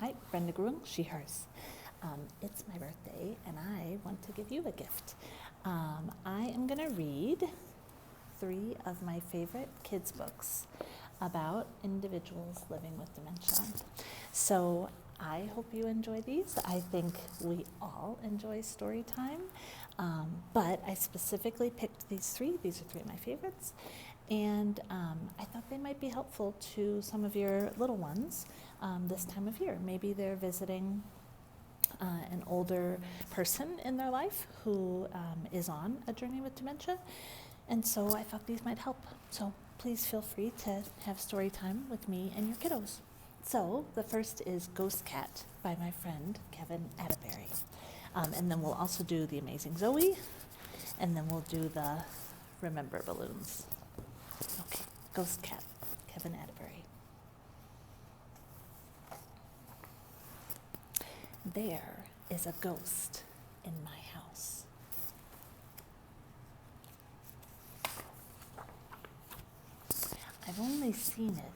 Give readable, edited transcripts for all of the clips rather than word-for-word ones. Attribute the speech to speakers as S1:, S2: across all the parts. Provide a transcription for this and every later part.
S1: Hi, Brenda Gruing, she, hers. It's my birthday, and I want to give you a gift. I am going to read 3 of my favorite kids' books about individuals living with dementia. So I hope you enjoy these. I think we all enjoy story time, but I specifically picked these 3. These are 3 of my favorites, and I thought they might be helpful to some of your little ones this time of year. Maybe they're visiting an older person in their life who is on a journey with dementia, and so I thought these might help. So please feel free to have story time with me and your kiddos. So the first is Ghost Cat by my friend Kevin Atterbury, and then we'll also do The Amazing Zoe, and then we'll do the Remember Balloons. Okay, Ghost Cat, Kevin Atterbury. There is a ghost in my house. I've only seen it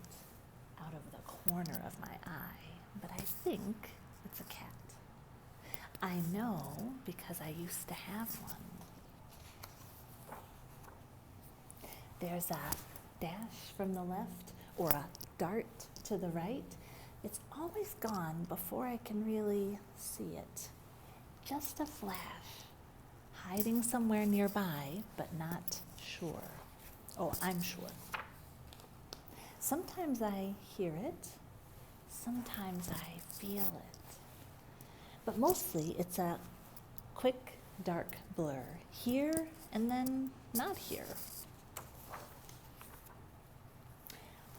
S1: out of the corner of my eye, but I think it's a cat. I know because I used to have one. There's a dash from the left or a dart to the right. It's always gone before I can really see it. Just a flash, hiding somewhere nearby, but not sure. Oh, I'm sure. Sometimes I hear it, sometimes I feel it. But mostly it's a quick, dark blur, here and then not here.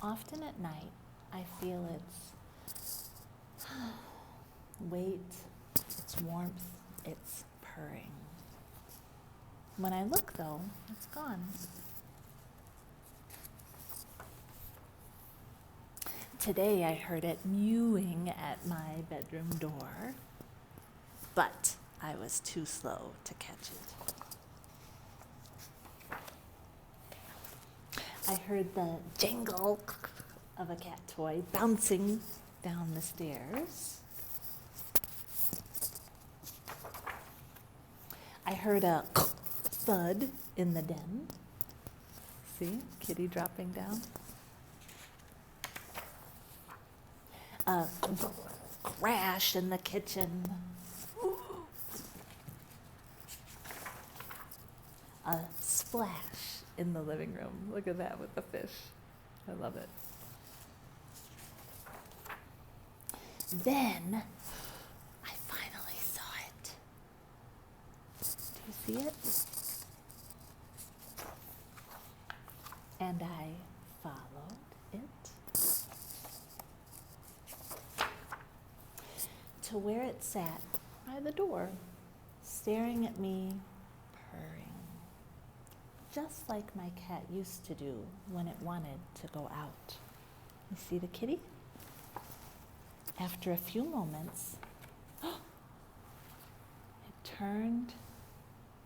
S1: Often at night, I feel its weight, its warmth, its purring. When I look, though, it's gone. Today I heard it mewing at my bedroom door, but I was too slow to catch it. I heard the jangle of a cat toy bouncing down the stairs. I heard a thud in the den. See, kitty dropping down. A crash in the kitchen. A splash in the living room. Look at that with the fish. I love it. Then I finally saw it. Do you see it? And I followed it to where it sat by the door, staring at me, purring, just like my cat used to do when it wanted to go out. You see the kitty? After a few moments, it turned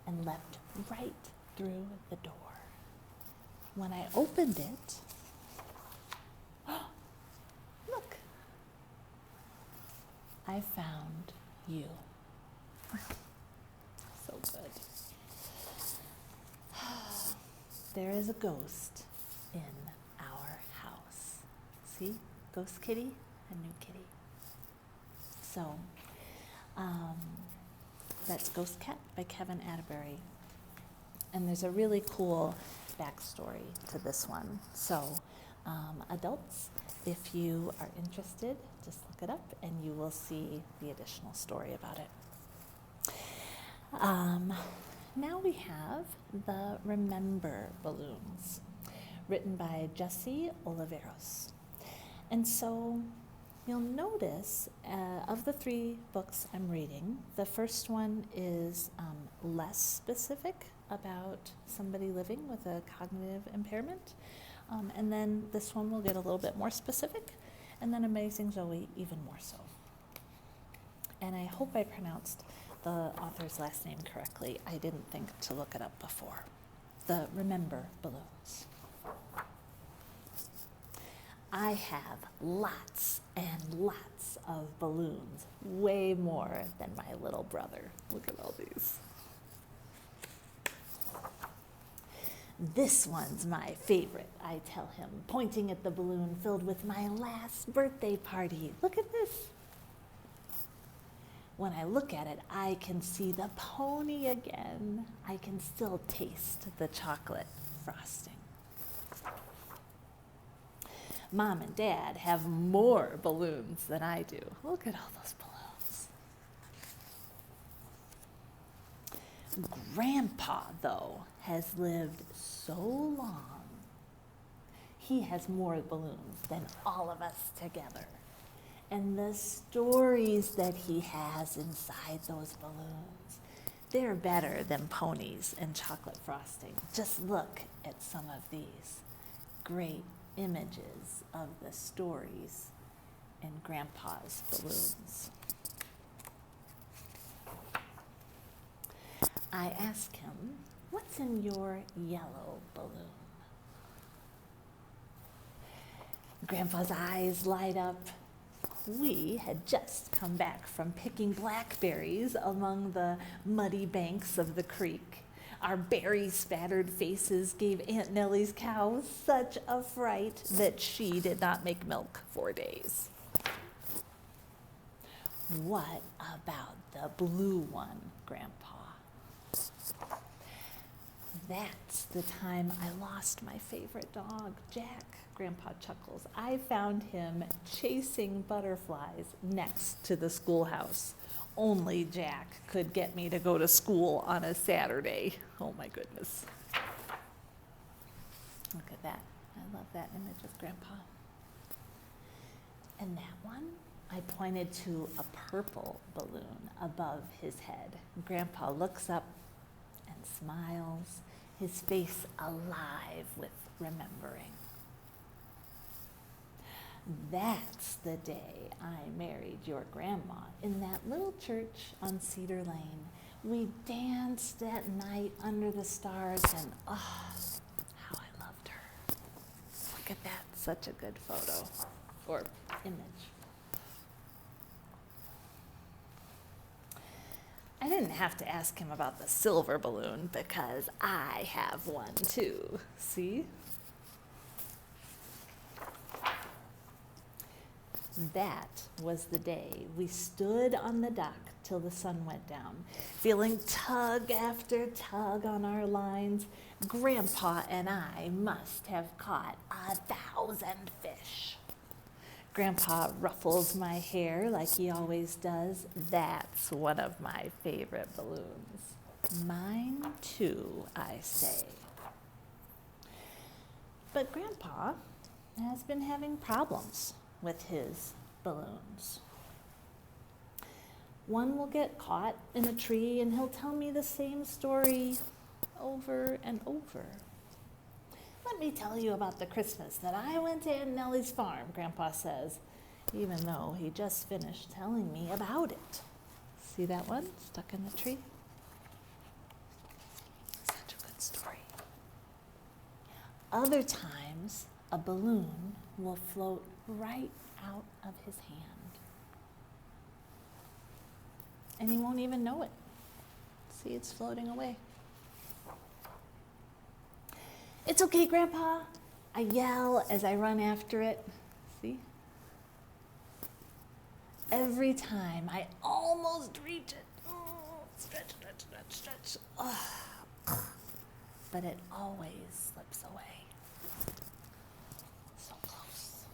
S1: and leapt right through the door. When I opened it, look, I found you. So good. There is a ghost in our house. See? Ghost kitty and new kitty. So, that's Ghost Cat by Kevin Atterbury. And there's a really cool backstory to this one. So, adults, if you are interested, just look it up and you will see the additional story about it. Now we have the Remember Balloons, written by Jesse Oliveros. And so you'll notice of the 3 books I'm reading, the first one is less specific about somebody living with a cognitive impairment. And then this one will get a little bit more specific, and then Amazing Zoe even more so. And I hope I pronounced the author's last name correctly. I didn't think to look it up before. The Remember Balloons. I have lots and lots of balloons, way more than my little brother. Look at all these. This one's my favorite, I tell him, pointing at the balloon filled with my last birthday party. Look at this. When I look at it, I can see the pony again. I can still taste the chocolate frosting. Mom and Dad have more balloons than I do. Look at all those balloons. Grandpa, though, has lived so long. He has more balloons than all of us together. And the stories that he has inside those balloons, they're better than ponies and chocolate frosting. Just look at some of these great images of the stories in Grandpa's balloons. I ask him, what's in your yellow balloon? Grandpa's eyes light up. We had just come back from picking blackberries among the muddy banks of the creek. Our berry-spattered faces gave Aunt Nellie's cow such a fright that she did not make milk for days. What about the blue one, Grandpa? That's the time I lost my favorite dog, Jack. Grandpa chuckles. I found him chasing butterflies next to the schoolhouse. Only Jack could get me to go to school on a Saturday. Oh my goodness. Look at that. I love that image of Grandpa. And that one, I pointed to a purple balloon above his head. Grandpa looks up and smiles, his face alive with remembering. That's the day I married your grandma in that little church on Cedar Lane. We danced at night under the stars, and oh, how I loved her. Look at that, such a good photo or image. I didn't have to ask him about the silver balloon because I have one too. See? That was the day we stood on the dock till the sun went down, feeling tug after tug on our lines. Grandpa and I must have caught 1,000 fish. Grandpa ruffles my hair like he always does. That's one of my favorite balloons. Mine too, I say. But Grandpa has been having problems with his balloons. One will get caught in a tree and he'll tell me the same story over and over. Let me tell you about the Christmas that I went to Aunt Nellie's farm, Grandpa says, even though he just finished telling me about it. See that one stuck in the tree? Such a good story. Other times, a balloon will float right out of his hand. And he won't even know it. See, it's floating away. It's okay, Grandpa, I yell as I run after it. See? Every time I almost reach it. Oh, stretch, stretch, stretch, stretch. Oh. But it always slips away. So close.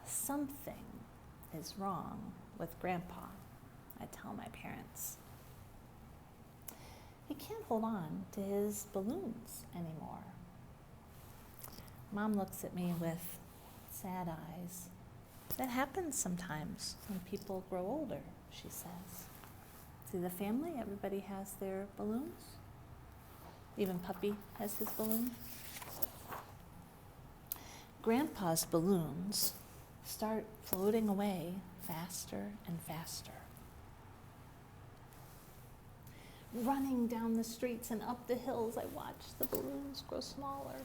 S1: Something is wrong with Grandpa, I tell my parents. He can't hold on to his balloons anymore. Mom looks at me with sad eyes. That happens sometimes when people grow older, she says. See the family, everybody has their balloons. Even Puppy has his balloon. Grandpa's balloons start floating away faster and faster. Running down the streets and up the hills, I watched the balloons grow smaller.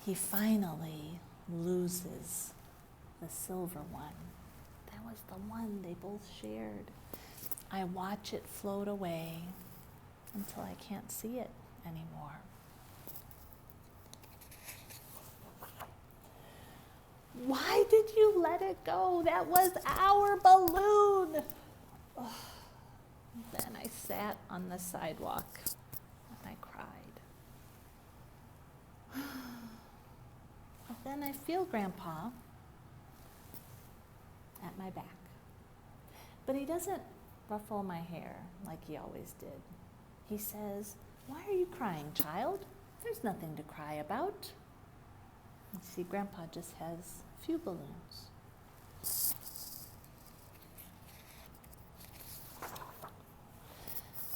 S1: He finally loses the silver one. That was the one they both shared. I watch it float away until I can't see it anymore. Why did you let it go? That was our balloon. Oh. Then I sat on the sidewalk and I cried. But then I feel Grandpa at my back. But he doesn't ruffle my hair like he always did. He says, "Why are you crying, child? There's nothing to cry about." You see, Grandpa just has a few balloons.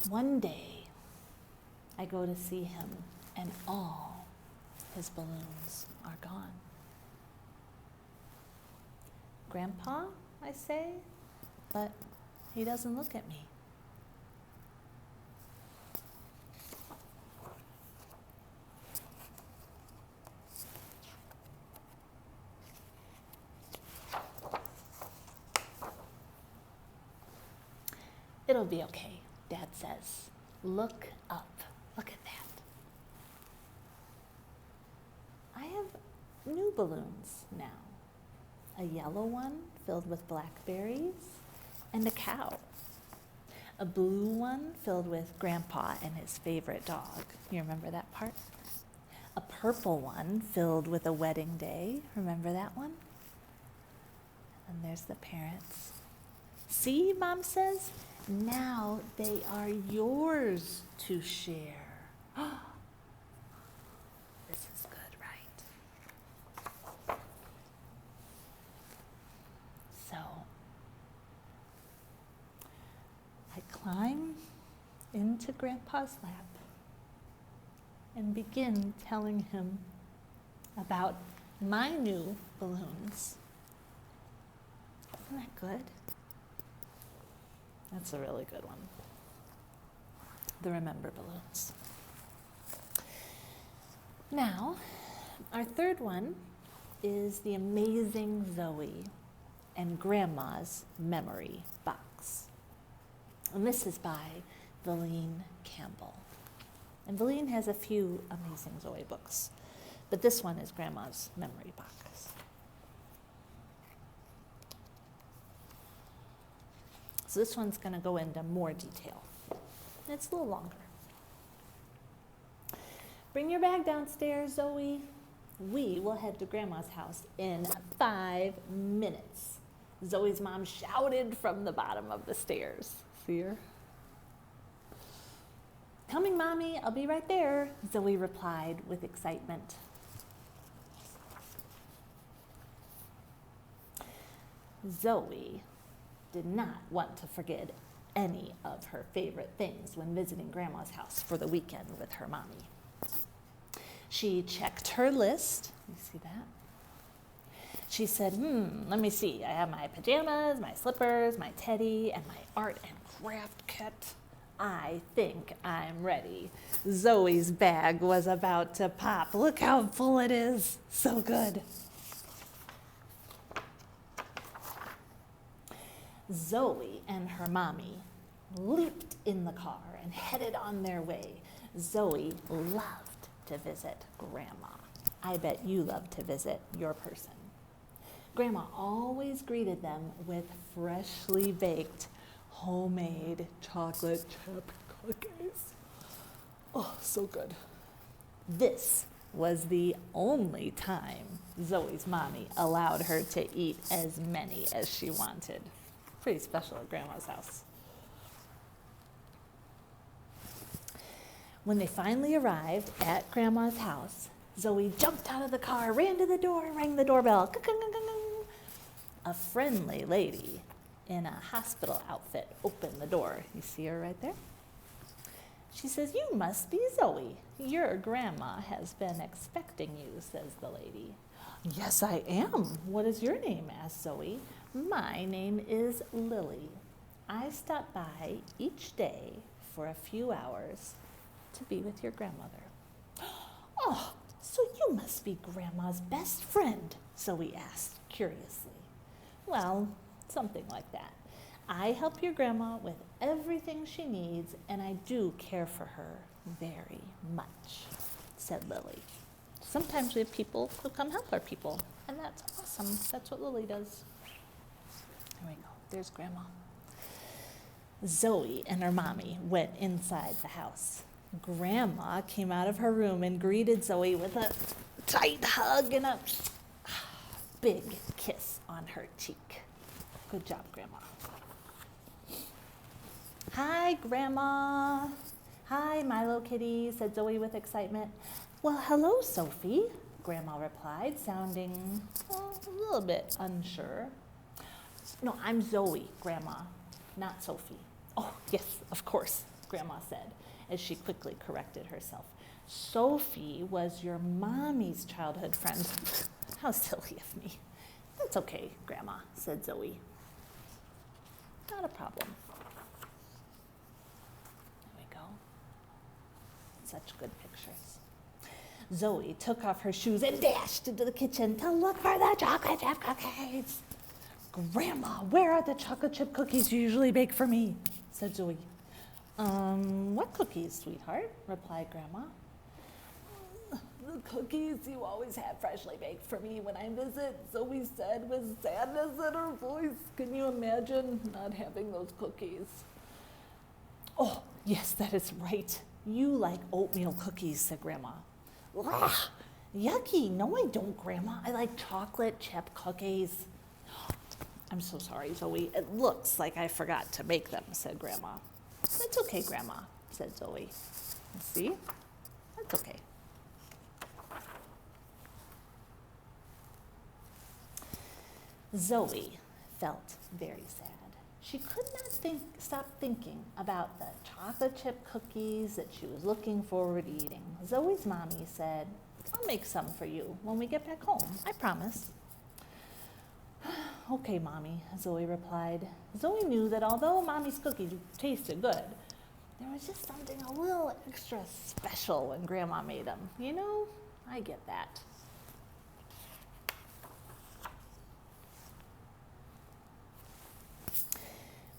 S1: One day, I go to see him, and all his balloons are gone. "Grandpa," I say, but he doesn't look at me. "It'll be okay," Dad says. "Look up. Look at that." I have new balloons now. A yellow one filled with blackberries and a cow. A blue one filled with Grandpa and his favorite dog. You remember that part? A purple one filled with a wedding day. Remember that one? And there's the parents. "See," Mom says, "now they are yours to share." This is good, right? So I climb into Grandpa's lap and begin telling him about my new balloons. Isn't that good? That's a really good one. The Remember balloons. Now, our third one is the amazing Zoe and Grandma's Memory Box. And this is by Valine Campbell. And Valine has a few amazing Zoe books, but this one is Grandma's Memory Box. So this one's going to go into more detail. It's a little longer. "Bring your bag downstairs, Zoe. We will head to Grandma's house in 5 minutes." Zoe's mom shouted from the bottom of the stairs. See her? "Coming, Mommy. I'll be right there," Zoe replied with excitement. Zoe did not want to forget any of her favorite things when visiting Grandma's house for the weekend with her mommy. She checked her list. You see that? She said, let me see. I have my pajamas, my slippers, my teddy, and my art and craft kit. I think I'm ready. Zoe's bag was about to pop. Look how full it is. So good. Zoe and her mommy leaped in the car and headed on their way. Zoe loved to visit Grandma. I bet you love to visit your person. Grandma always greeted them with freshly baked homemade chocolate chip cookies. Oh, so good. This was the only time Zoe's mommy allowed her to eat as many as she wanted. Pretty special at Grandma's house. When they finally arrived at Grandma's house, Zoe jumped out of the car, ran to the door, rang the doorbell. A friendly lady in a hospital outfit opened the door. You see her right there? She says, "You must be Zoe. Your grandma has been expecting you," says the lady. "Yes, I am. What is your name?" asked Zoe. "My name is Lily. I stop by each day for a few hours to be with your grandmother. Oh, so you must be Grandma's best friend, Zoe asked curiously. Well, something like that. I help your grandma with everything she needs, and I do care for her very much, said Lily. Sometimes we have people who come help our people, and that's awesome. That's what Lily does. Here we go. There's Grandma. Zoe and her mommy went inside the house. Grandma came out of her room and greeted Zoe with a tight hug and a big kiss on her cheek. Good job, Grandma. Hi, Grandma. Hi, Milo Kitty, said Zoe with excitement. Well, hello, Sophie, Grandma replied, sounding a little bit unsure. No, I'm Zoe, Grandma, not Sophie. Oh, yes, of course, Grandma said, as she quickly corrected herself. Sophie was your mommy's childhood friend. How silly of me. That's okay, Grandma, said Zoe. Not a problem. There we go. Such good pictures. Zoe took off her shoes and dashed into the kitchen to look for the chocolate chip cookies. Grandma, where are the chocolate chip cookies you usually bake for me? Said Zoe. What cookies, sweetheart? Replied Grandma. The cookies you always have freshly baked for me when I visit, Zoe said with sadness in her voice. Can you imagine not having those cookies? Oh, yes, that is right. You like oatmeal cookies, said Grandma. Ugh, yucky. No, I don't, Grandma. I like chocolate chip cookies. I'm so sorry, Zoe. It looks like I forgot to make them, said Grandma. That's okay, Grandma, said Zoe. See? That's okay. Zoe felt very sad. She could not stop thinking about the chocolate chip cookies that she was looking forward to eating. Zoe's mommy said, I'll make some for you when we get back home, I promise. Okay, Mommy, Zoe replied. Zoe knew that although Mommy's cookies tasted good, there was just something a little extra special when Grandma made them. You know, I get that.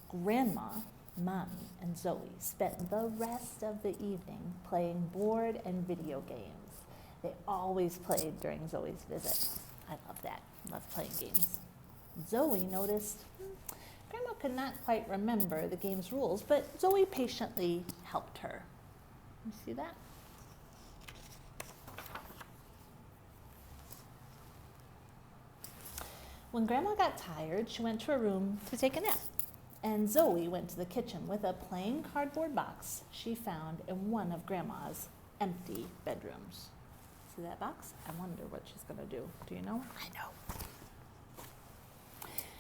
S1: Grandma, Mommy, and Zoe spent the rest of the evening playing board and video games. They always played during Zoe's visit. I love that. Love playing games. Zoe noticed Grandma could not quite remember the game's rules, but Zoe patiently helped her. You see that? When Grandma got tired, she went to her room to take a nap. And Zoe went to the kitchen with a plain cardboard box she found in one of Grandma's empty bedrooms. See that box? I wonder what she's going to do. Do you know? I know.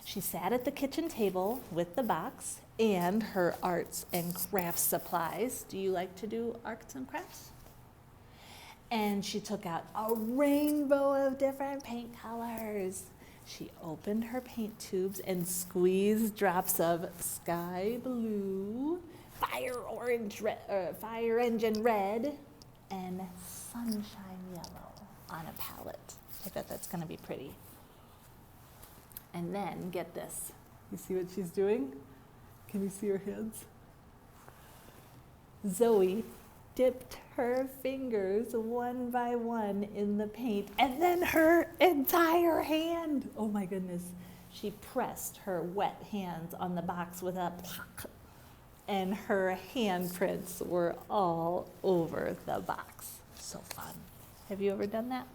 S1: She sat at the kitchen table with the box and her arts and crafts supplies. Do you like to do arts and crafts? And she took out a rainbow of different paint colors. She opened her paint tubes and squeezed drops of sky blue, fire engine red, and sunshine yellow on a palette. I bet that's going to be pretty. And then, get this. You see what she's doing? Can you see her hands? Zoe dipped her fingers one by one in the paint, and then her entire hand. Oh my goodness. She pressed her wet hands on the box with a pluck, and her handprints were all over the box. So fun. Have you ever done that?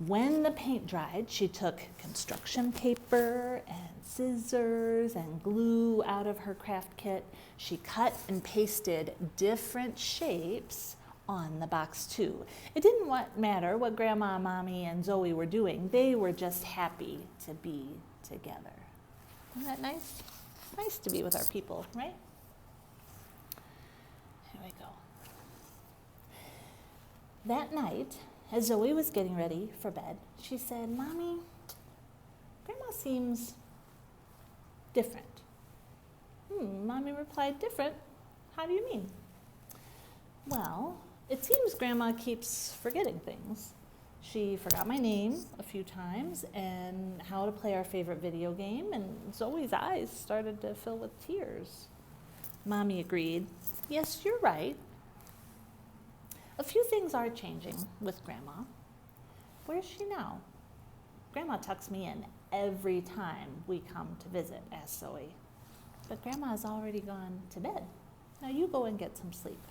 S1: When the paint dried, she took construction paper and scissors and glue out of her craft kit. She cut and pasted different shapes on the box too. It didn't matter what Grandma, Mommy, and Zoe were doing. They were just happy to be together. Isn't that nice? Nice to be with our people, right? Here we go. That night, as Zoe was getting ready for bed, she said, Mommy, Grandma seems different. Mommy replied, different? How do you mean? Well, it seems Grandma keeps forgetting things. She forgot my name a few times and how to play our favorite video game, and Zoe's eyes started to fill with tears. Mommy agreed. Yes, you're right. A few things are changing with Grandma. Where's she now? Grandma tucks me in every time we come to visit, asked Zoe. But Grandma's already gone to bed. Now you go and get some sleep,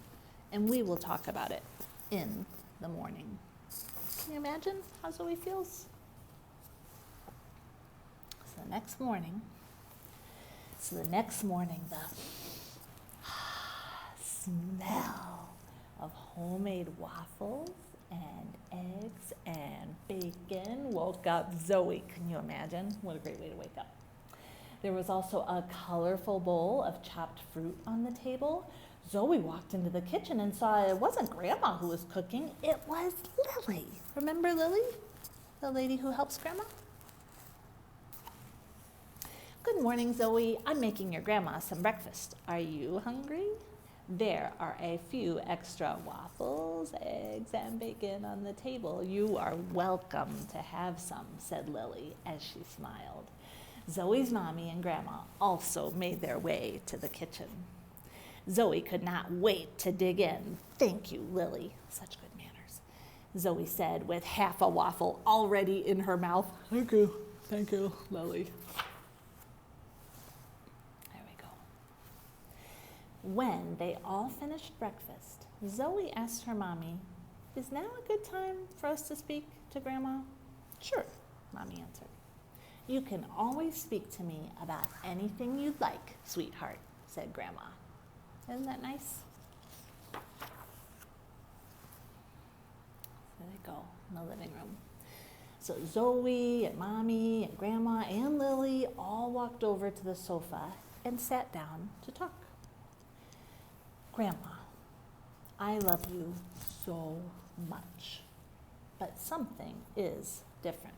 S1: and we will talk about it in the morning. Can you imagine how Zoe feels? So the next morning, the smell of homemade waffles and eggs and bacon woke up Zoe. Can you imagine? What a great way to wake up. There was also a colorful bowl of chopped fruit on the table. Zoe walked into the kitchen and saw it wasn't Grandma who was cooking, it was Lily. Remember Lily? The lady who helps Grandma? Good morning, Zoe. I'm making your grandma some breakfast. Are you hungry? There are a few extra waffles, eggs, and bacon on the table. You are welcome to have some, said Lily as she smiled. Zoe's mommy and Grandma also made their way to the kitchen. Zoe could not wait to dig in. Thank you, Lily. Such good manners, Zoe said with half a waffle already in her mouth. Thank you, Lily. There we go. When they all finished breakfast, Zoe asked her mommy, is now a good time for us to speak to Grandma? Sure, Mommy answered. You can always speak to me about anything you'd like, sweetheart, said Grandma. Isn't that nice? There they go, in the living room. So Zoe and Mommy and Grandma and Lily all walked over to the sofa and sat down to talk. Grandma, I love you so much, but something is different.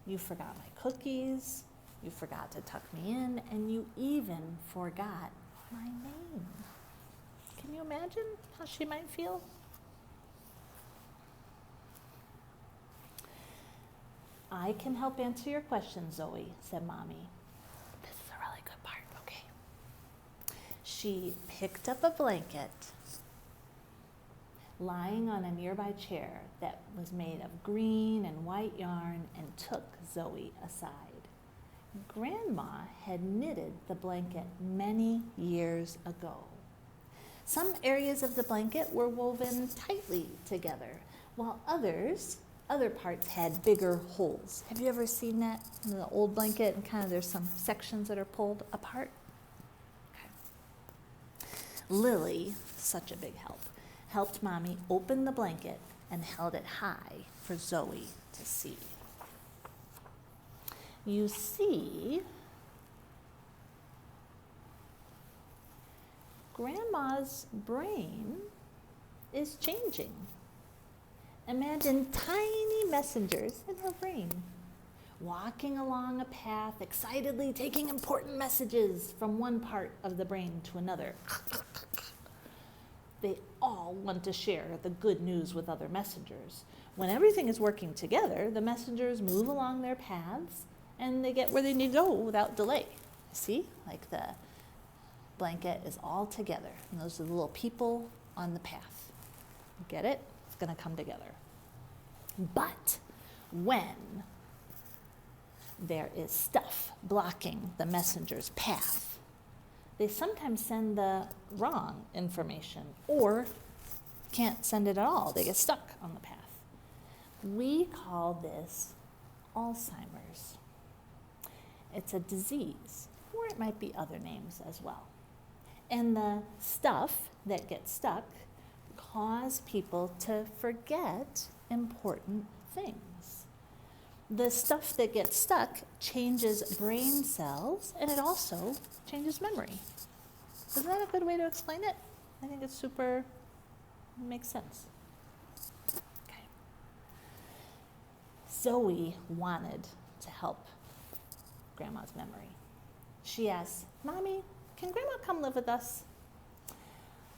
S1: You forgot my cookies, you forgot to tuck me in, and you even forgot my name. Can you imagine how she might feel? I can help answer your questions, Zoe, said Mommy. This is a really good part, okay. She picked up a blanket lying on a nearby chair that was made of green and white yarn and took Zoe aside. Grandma had knitted the blanket many years ago. Some areas of the blanket were woven tightly together, while other parts had bigger holes. Have you ever seen that in the old blanket and kind of there's some sections that are pulled apart? Okay. Lily, such a big help, helped Mommy open the blanket and held it high for Zoe to see. You see, Grandma's brain is changing. Imagine tiny messengers in her brain, walking along a path, excitedly taking important messages from one part of the brain to another. They all want to share the good news with other messengers. When everything is working together, the messengers move along their paths and they get where they need to go without delay. See, like the blanket is all together, and those are the little people on the path. Get it? It's going to come together. But when there is stuff blocking the messenger's path, they sometimes send the wrong information or can't send it at all. They get stuck on the path. We call this Alzheimer's. It's a disease, or it might be other names as well. And the stuff that gets stuck cause people to forget important things. The stuff that gets stuck changes brain cells, and it also changes memory. Isn't that a good way to explain it? I think it's super, makes sense. Okay. Zoe wanted to help Grandma's memory. She asks, "Mommy, can Grandma come live with us?"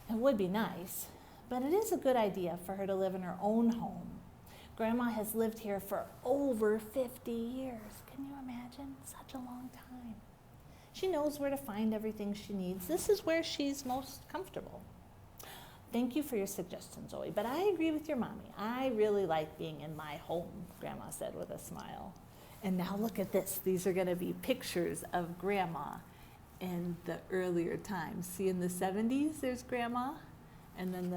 S1: It would be nice, but it is a good idea for her to live in her own home. Grandma has lived here for over 50 years. Can you imagine? Such a long time. She knows where to find everything she needs. This is where she's most comfortable. Thank you for your suggestion, Zoe, but I agree with your mommy. I really like being in my home, Grandma said with a smile. And now look at this. These are going to be pictures of Grandma in the earlier times. See, in the 70s, there's Grandma, and then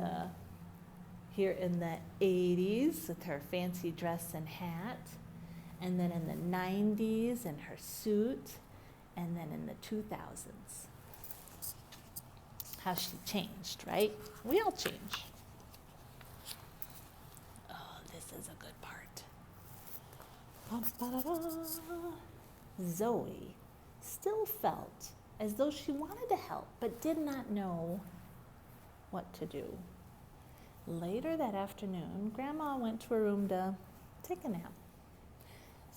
S1: here in the 80s with her fancy dress and hat, and then in the 90s in her suit, and then in the 2000s. How she changed, right? We all change. Oh, this is a good part. Zoe still felt as though she wanted to help, but did not know what to do. Later that afternoon, Grandma went to her room to take a nap.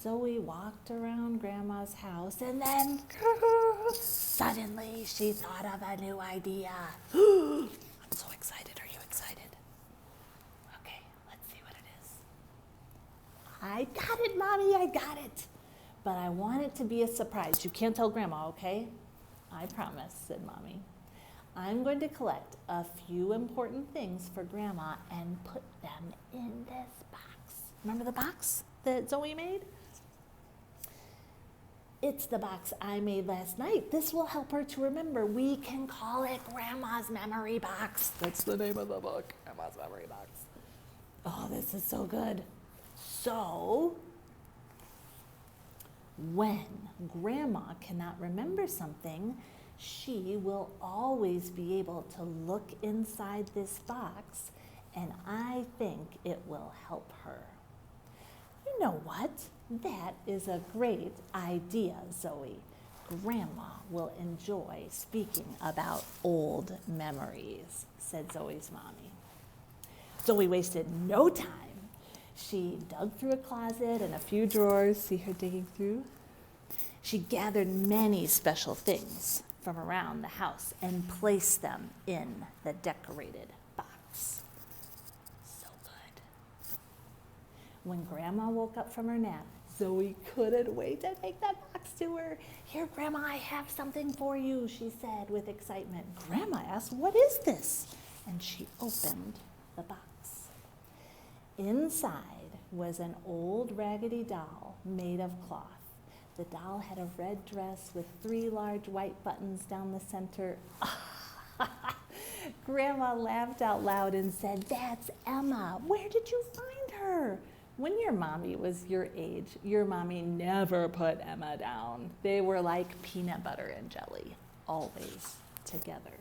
S1: Zoe walked around Grandma's house, and then suddenly she thought of a new idea. I'm so excited. Are you excited? Okay, let's see what it is. I got it, Mommy, I got it. But I want it to be a surprise. You can't tell Grandma, okay? I promise, said Mommy. I'm going to collect a few important things for Grandma and put them in this box. Remember the box that Zoe made? It's the box I made last night. This will help her to remember. We can call it Grandma's Memory Box. That's the name of the book, Grandma's Memory Box. Oh, this is so good. So, when Grandma cannot remember something, she will always be able to look inside this box, and I think it will help her. You know what? That is a great idea, Zoe. Grandma will enjoy speaking about old memories, said Zoe's mommy. Zoe wasted no time. She dug through a closet and a few drawers. See her digging through? She gathered many special things from around the house and placed them in the decorated box. So good. When Grandma woke up from her nap, Zoe couldn't wait to take that box to her. Here, Grandma, I have something for you, she said with excitement. Grandma asked, what is this? And she opened the box. Inside was an old raggedy doll made of cloth. The doll had a red dress with 3 large white buttons down the center. Grandma laughed out loud and said, that's Emma. Where did you find her? When your mommy was your age, your mommy never put Emma down. They were like peanut butter and jelly, always together.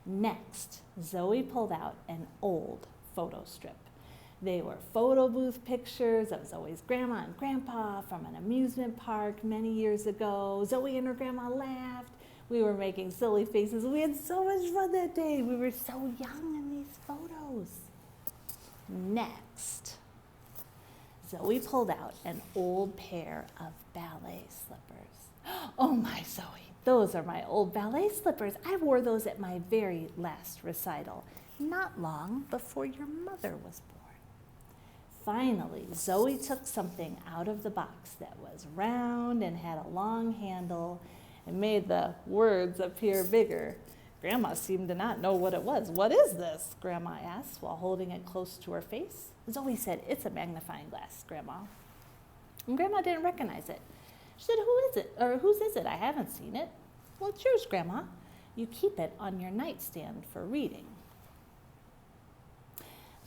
S1: Next, Zoe pulled out an old photo strip. They were photo booth pictures of Zoe's grandma and grandpa from an amusement park many years ago. Zoe and her grandma laughed. We were making silly faces. We had so much fun that day. We were so young in these photos. Next, Zoe pulled out an old pair of ballet slippers. Oh my, Zoe, those are my old ballet slippers. I wore those at my very last recital, not long before your mother was born. Finally, Zoe took something out of the box that was round and had a long handle and made the words appear bigger. Grandma seemed to not know what it was. What is this? Grandma asked while holding it close to her face. Zoe said, it's a magnifying glass, Grandma. And Grandma didn't recognize it. She said, who is it? Or whose is it? I haven't seen it. Well, it's yours, Grandma. You keep it on your nightstand for reading.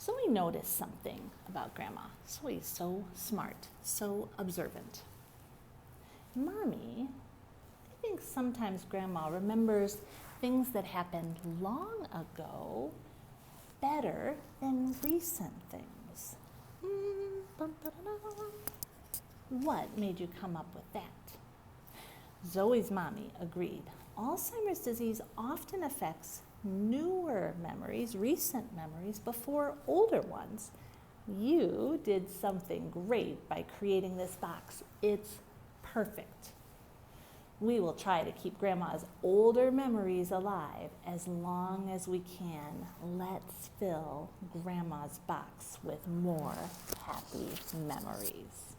S1: Zoe noticed something about Grandma. Zoe's so smart, so observant. Mommy, I think sometimes Grandma remembers things that happened long ago better than recent things. What made you come up with that? Zoe's mommy agreed. Alzheimer's disease often affects newer memories, recent memories, before older ones. You did something great by creating this box. It's perfect. We will try to keep Grandma's older memories alive as long as we can. Let's fill Grandma's box with more happy memories.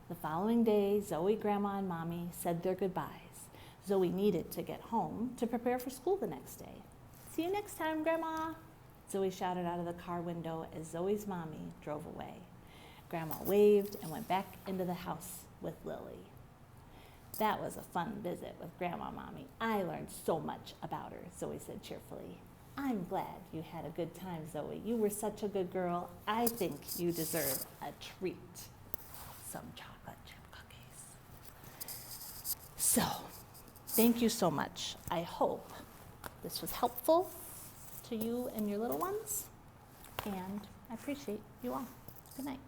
S1: The following day, Zoe, Grandma, and Mommy said their goodbyes. Zoe needed to get home to prepare for school the next day. "See you next time, Grandma," Zoe shouted out of the car window as Zoe's mommy drove away. Grandma waved and went back into the house with Lily. "That was a fun visit with Grandma, Mommy. I learned so much about her," Zoe said cheerfully. "I'm glad you had a good time, Zoe. You were such a good girl. I think you deserve a treat. Some chocolate chip cookies." So, thank you so much. I hope this was helpful to you and your little ones, and I appreciate you all. Good night.